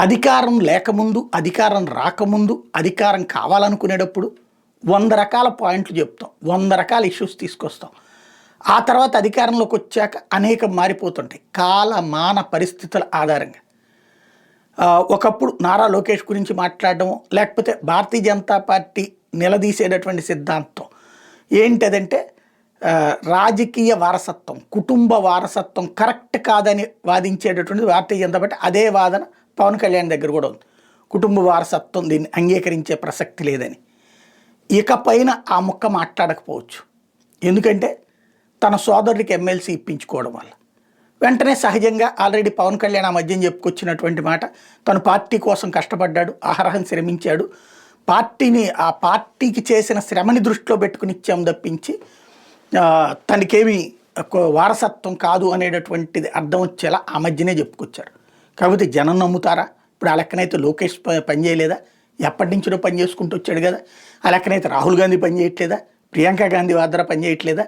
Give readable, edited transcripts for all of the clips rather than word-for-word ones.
అధికారం లేకముందు, అధికారం రాకముందు, అధికారం కావాలనుకునేటప్పుడు 100 రకాల పాయింట్లు చెప్తాం, 100 రకాల ఇష్యూస్ తీసుకొస్తాం. ఆ తర్వాత అధికారంలోకి వచ్చాక అనేకం మారిపోతుంటాయి కాలమాన పరిస్థితుల ఆధారంగా. ఒకప్పుడు నారా లోకేష్ గురించి మాట్లాడడం, లేకపోతే భారతీయ జనతా పార్టీ నిలదీసేటటువంటి సిద్ధాంతం ఏంటదంటే రాజకీయ వారసత్వం, కుటుంబ వారసత్వం కరెక్ట్ కాదని వాదించేటటువంటిది భారతీయ జనతా పార్టీ. అదే వాదన పవన్ కళ్యాణ్ దగ్గర కూడా ఉంది. కుటుంబ వారసత్వం దీన్ని అంగీకరించే ప్రసక్తి లేదని. ఇకపైన ఆ ముక్క మాట్లాడకపోవచ్చు, ఎందుకంటే తన సోదరుడికి ఎమ్మెల్సీ ఇప్పించుకోవడం వల్ల. వెంటనే సహజంగా ఆల్రెడీ పవన్ కళ్యాణ్ ఆ మధ్యం చెప్పుకొచ్చినటువంటి మాట, తను పార్టీ కోసం కష్టపడ్డాడు, అహరహం శ్రమించాడు, ఆ పార్టీకి చేసిన శ్రమని దృష్టిలో పెట్టుకుని ఇచ్చాం తప్పించి తనకేమి వారసత్వం కాదు అనేటటువంటిది అర్థం వచ్చేలా ఆ మధ్యనే చెప్పుకొచ్చారు. కాకపోతే జనం నమ్ముతారా? ఇప్పుడు ఆ లెక్కనైతే లోకేష్ పని చేయలేదా? ఎప్పటి నుంచో పని చేసుకుంటూ వచ్చాడు కదా. ఆ లెక్కనైతే రాహుల్ గాంధీ పని చేయట్లేదా? ప్రియాంక గాంధీ వాద్రా పని చేయట్లేదా?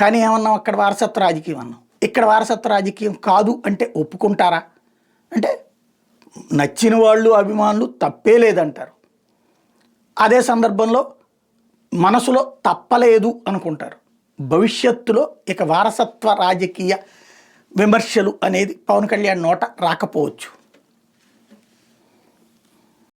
కానీ ఏమన్నాం, అక్కడ వారసత్వ రాజకీయం అన్నాం, ఇక్కడ వారసత్వ రాజకీయం కాదు అంటే ఒప్పుకుంటారా? అంటే నచ్చిన వాళ్ళు అభిమానులు తప్పే లేదంటారు, అదే సందర్భంలో మనసులో తప్పలేదు అనుకుంటారు. భవిష్యత్తులో ఇక వారసత్వ రాజకీయ విమర్శలు అనేది పవన్ కళ్యాణ్ నోట రాకపోవచ్చు.